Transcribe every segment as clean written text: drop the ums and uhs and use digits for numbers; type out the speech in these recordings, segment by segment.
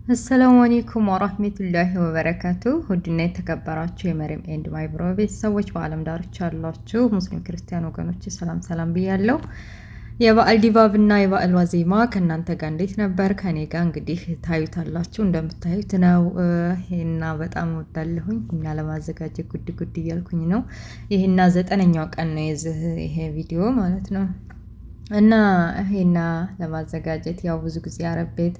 አሰላሙ አለይኩም ወራህመቱላሂ ወበረካቱ። ውድና የተከበራችሁ የመሪም ኤንድ ማይ ብሮ ቤተሰቦች በአለም ዳርቻ ያላችሁ ሙስሊም ክርስቲያን ወገኖች ሰላም ሰላም ብያለሁ። የበዓል ድባብና የበዓል ዋዜማ ከእናንተ ጋር እንዴት ነበር? ከኔ ጋር እንግዲህ ታዩታላችሁ እንደምታዩት ነው። ይሄና በጣም ወዳለሁኝ እኛ ለማዘጋጀት ጉድ ጉድ እያልኩኝ ነው። ይሄና 9ኛው ቀን ነው የዚህ ይሄ ቪዲዮ ማለት ነው። እና ይሄና ለማዘጋጀት ያው ብዙ ጊዜ አረብ ቤት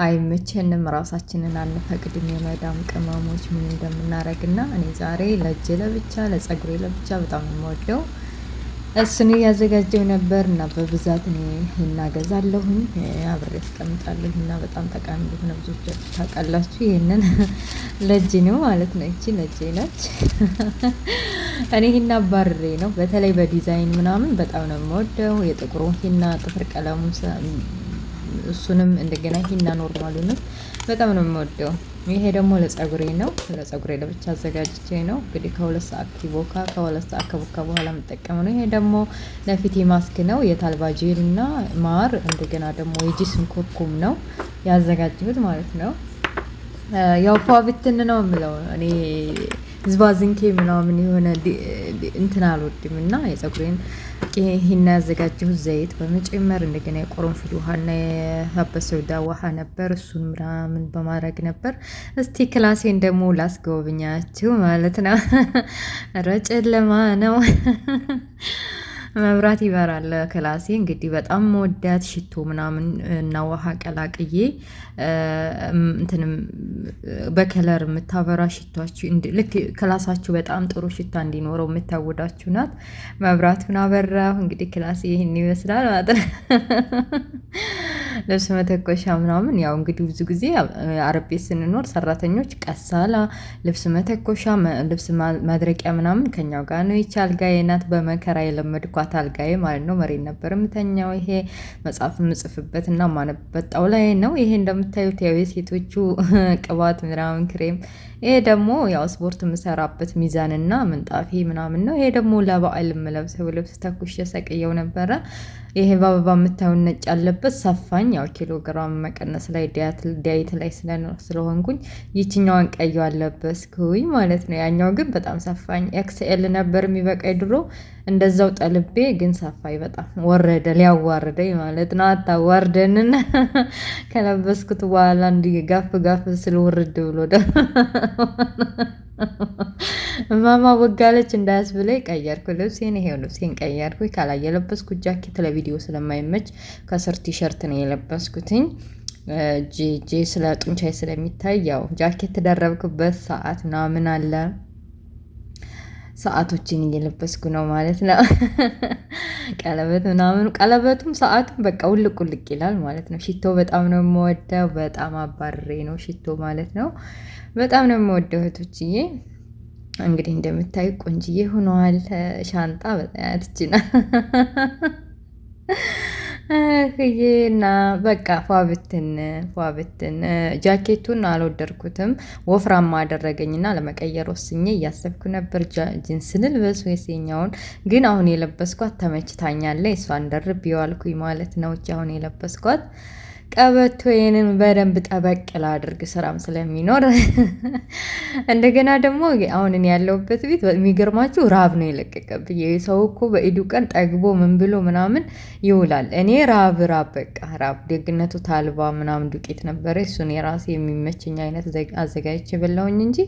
አይመቸንም፣ ራሳችንን አንፈቅድም የመዳም ቅመሞች ምን እንደምናረግና እኔ ዛሬ ለእጄ ለብቻ ለጸጉሬ ለብቻ በጣም የምወደው እሱን እያዘጋጀው ነበር እና በብዛት እኔ እናገዛለሁኝ አብሬ አስቀምጣለሁ እና በጣም ጠቃሚ እንደሆነ ብዙዎቻችሁ ታውቃላችሁ። ይሄንን ለእጅ ነው ማለት ነው። እቺ ለእጅ ነች። እኔ ሂና ባርሬ ነው በተለይ በዲዛይን ምናምን በጣም ነው የምወደው። የጥቁሩን ሂና ጥፍር ቀለሙ እሱንም እንደገና ሂና ኖርማሉንም በጣም ነው የምወደው። ይሄ ደግሞ ለጸጉሬ ነው። ለጸጉሬ ለብቻ አዘጋጅቼ ነው እንግዲህ ከ2 ሰዓት ኪቦካ ከ2 ሰዓት ከቦካ በኋላ የምጠቀመው ነው። ይሄ ደግሞ ለፊቴ ማስክ ነው። የታልባ ጄል እና ማር እንደገና ደግሞ የጂስም ኩርኩም ነው ያዘጋጀሁት ማለት ነው። ያው ፏብትን ነው የምለው እኔ ዝባዝንኬ ምናምን የሆነ እንትን አልወድም እና የጸጉሬን ይሄን ያዘጋጀሁት ዘይት በመጨመር እንደገና የቆረንፍል ውሃና የሀበሰውዳ ውሃ ነበር። እሱን ምናምን በማድረግ ነበር። እስቲ ክላሴን ደግሞ ላስጎብኛችሁ ማለት ነው። ጨለማ ነው። መብራት ይበራል ክላሴ። እንግዲህ በጣም መወዳት ሽቶ ምናምን እና ውሃ ቀላቅዬ እንትንም በከለር የምታበራ ሽቷችሁ ልክ ክላሳችሁ በጣም ጥሩ ሽታ እንዲኖረው የምታወዳችሁ ናት። መብራቱን አበራሁ። እንግዲህ ክላሴ ይህን ይመስላል ማለት ነው። ልብስ መተኮሻ ምናምን ያው እንግዲህ ብዙ ጊዜ አረብ ቤት ስንኖር ሰራተኞች ቀሳላ ልብስ መተኮሻ ልብስ ማድረቂያ ምናምን ከኛው ጋር ነው። ይቺ አልጋዬ ናት። በመከራ የለመድኳት አልጋዬ ማለት ነው። መሬት ነበር የምተኛው። ይሄ መጽሐፍ የምጽፍበት እና ማነበት ጣውላዬ ነው። ይሄ እንደምታዩት ያው የሴቶቹ ቅባት ምናምን ክሬም። ይሄ ደግሞ ያው ስፖርት የምሰራበት ሚዛንና ምንጣፌ ምናምን ነው። ይሄ ደግሞ ለበዓል የምለብሰው ልብስ ተኩሼ ሰቅየው ነበረ። ይሄ በአበባ የምታዩን ነጭ ያለበት ሰፋኝ። ያው ኪሎ ግራም መቀነስ ላይ ዳይት ላይ ስለሆንኩኝ ይችኛዋን ቀዩ አለበስኩኝ ማለት ነው። ያኛው ግን በጣም ሰፋኝ። ኤክስኤል ነበር የሚበቃኝ ድሮ። እንደዛው ጠልቤ ግን ሰፋኝ በጣም ወረደ። ሊያዋርደኝ ማለት ነው። አታዋርደንን። ከለበስኩት በኋላ እንዲህ ጋፍ ጋፍ ስል ውርድ ብሎ እማማ ወጋለች እንዳያስብለኝ ቀየርኩ ልብሴን። ይሄው ልብሴን ቀየርኩ። ካላይ የለበስኩት ጃኬት ለቪዲዮ ስለማይመች ከስር ቲሸርት ነው የለበስኩትኝ። ጄ ስለ ጡንቻይ ስለሚታይ ያው ጃኬት ተደረብኩበት። ሰዓት ምናምን አለ። ሰዓቶችን እየለበስኩ ነው ማለት ነው። ቀለበት ምናምን ቀለበቱም ሰዓቱም በቃ ውልቅ ውልቅ ይላል ማለት ነው። ሽቶ በጣም ነው የምወደው። በጣም አባሬ ነው ሽቶ ማለት ነው። በጣም ነው የምወደው እህቶችዬ። እንግዲህ እንደምታዩ ቆንጅዬ ሆነዋል። ሻንጣ በጣም ትችና እና በቃ ፏብትን ጃኬቱን አልወደድኩትም። ወፍራማ አደረገኝና ለመቀየር ወስኜ እያሰብኩ ነበር። ጂንስ ልልበስ ወይስ የኛውን? ግን አሁን የለበስኳት ተመችታኛለች። እሷን ደርቤው አልኩኝ ማለት ነው። አሁን የለበስኳት ቀበቶዬንን በደንብ ጠበቅ ላድርግ ስራም ስለሚኖር። እንደገና ደግሞ አሁን እኔ ያለሁበት ቤት የሚገርማችሁ ራብ ነው የለቀቀብኝ። ሰው እኮ በኢዱ ቀን ጠግቦ ምን ብሎ ምናምን ይውላል። እኔ ራብ በቃ ራብ። ደግነቱ ታልባ ምናምን ዱቄት ነበረ። እሱን የራሴ የሚመቸኝ አይነት አዘጋጅቼ በላሁኝ እንጂ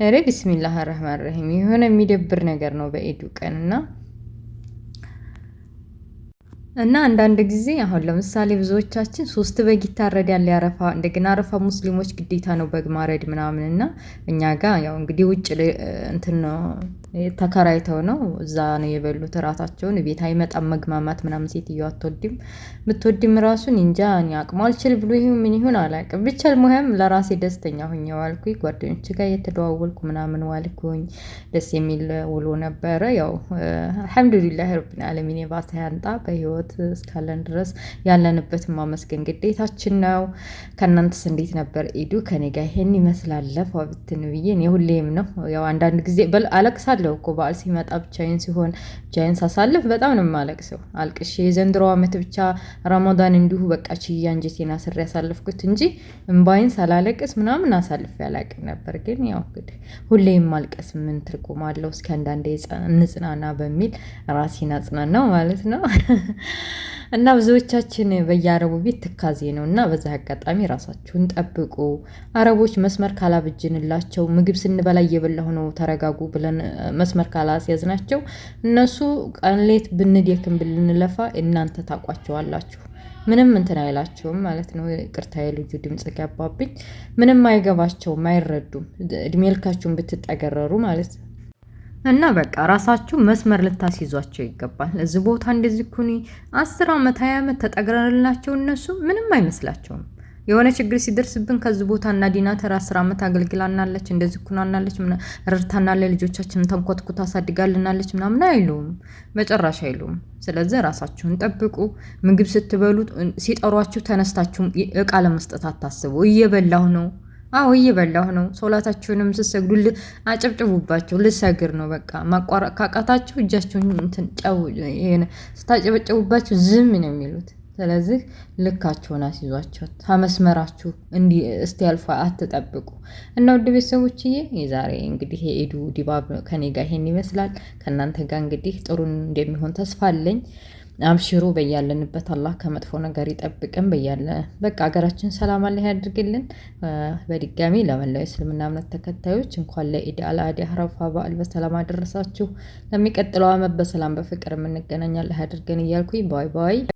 ኧረ ቢስሚላህ ረህማን ረሂም የሆነ የሚደብር ነገር ነው በኢዱ ቀን እና አንዳንድ ጊዜ አሁን ለምሳሌ ብዙዎቻችን 3 በግ ይታረዳል ያረፋ። እንደገና አረፋ ሙስሊሞች ግዴታ ነው በግ ማረድ ምናምን እና እኛ ጋር ያው እንግዲህ ውጭ እንትን ነው ተከራይተው ነው እዛ ነው የበሉት እራታቸውን። ቤት አይመጣም መግማማት ምናምን። ሴትዮዋ አትወድም። ብትወድም ራሱን እንጃ እኔ አቅሙ አልችል ብሎ ይሁን ምን ይሁን አላውቅም። ብቻ ሙያም ለራሴ ደስተኛ ሆኜ ዋልኩኝ። ጓደኞች ጋር እየተደዋወልኩ ምናምን ዋልኩኝ። ደስ የሚል ውሎ ነበረ። ያው አልሐምዱሊላህ ረብል ዓለሚን የባሰ ያንጣ በህይወት እስካለን ድረስ ያለንበት ማመስገን ግዴታችን ነው። ከእናንተስ እንዴት ነበር ኢዱ? ከኔ ጋር ይሄን ይመስላል። ፏብትን ብዬ እኔ ሁሌም ነው ያው አንዳንድ ጊዜ አለቅሳለሁ አውቃለሁ እኮ በዓል ሲመጣ ብቻዬን ሳሳልፍ በጣም ነው የማለቅሰው። አልቅሼ የዘንድሮ ዓመት ብቻ ረመዳን እንዲሁ በቃ ችዬ አንጀቴን አስሬ ያሳልፍኩት እንጂ እምባይን ሳላለቅስ ምናምን አሳልፌ አላቅም ነበር። ግን ያው እንግዲህ ሁሌም ማልቀስ ምን ትርጉም አለው? እስኪ አንዳንዴ እንጽናና በሚል ራሴን አጽናናው ማለት ነው። እና ብዙዎቻችን በየአረቡ ቤት ትካዜ ነው እና በዛ አጋጣሚ ራሳችሁን ጠብቁ። አረቦች መስመር ካላብጅንላቸው ምግብ ስንበላ እየበላሁ ነው ተረጋጉ ብለን መስመር ካላስያዝናቸው እነሱ ቀን ሌት ብንደክም ብንለፋ እናንተ ታውቋቸዋላችሁ። ምንም እንትን አይላቸውም ማለት ነው። ቅርታ የልጁ ድምጽ ገባብኝ። ምንም አይገባቸውም፣ አይረዱም። እድሜ ልካችሁን ብትጠገረሩ ማለት ነው። እና በቃ ራሳችሁ መስመር ልታስይዟቸው ይገባል። እዚህ ቦታ እንደዚህ ኩኒ 10 ዓመት 20 ዓመት ተጠግረንላቸው እነሱ ምንም አይመስላቸውም። የሆነ ችግር ሲደርስብን ከዚህ ቦታ እና ዲናተር 10 ዓመት አገልግላናለች፣ እንደዚህ ኩናናለች፣ ረድታናለች፣ ልጆቻችንን ተንኮትኩታ አሳድጋልናለች ምናምን አይሉም፣ በጭራሽ አይሉም። ስለዚህ ራሳችሁን ጠብቁ። ምግብ ስትበሉ ሲጠሯችሁ ተነስታችሁ እቃ ለመስጠት አታስቡ። እየበላሁ ነው፣ አዎ እየበላሁ ነው። ሶላታችሁንም ስትሰግዱ አጨብጭቡባቸው። ልሰግር ነው በቃ ማቋረጥ ካቃታችሁ እጃችሁን እንትን ጨው ስታጨበጭቡባቸው ዝም ነው የሚሉት። ስለዚህ ልካችሁን አስይዟቸው፣ ተመስመራችሁ እንዲህ እስቲ ያልፋ አትጠብቁ። እና ውድ ቤተሰቦችዬ የዛሬ እንግዲህ የኢዱ ድባብ ከኔ ጋር ይሄን ይመስላል። ከእናንተ ጋር እንግዲህ ጥሩ እንደሚሆን ተስፋ አለኝ። አብሽሩ። በያለንበት አላህ ከመጥፎ ነገር ይጠብቅን። በቃ ሀገራችን ሰላም አላህ ያድርግልን። በድጋሚ ለመላው እስልምና እምነት ተከታዮች እንኳን ለኢድ አል-አድሃ አረፋ በዓል በሰላም አደረሳችሁ። ለሚቀጥለው ዓመት በሰላም በፍቅር የምንገናኝ አላህ ያድርገን እያልኩኝ ባይ ባይ።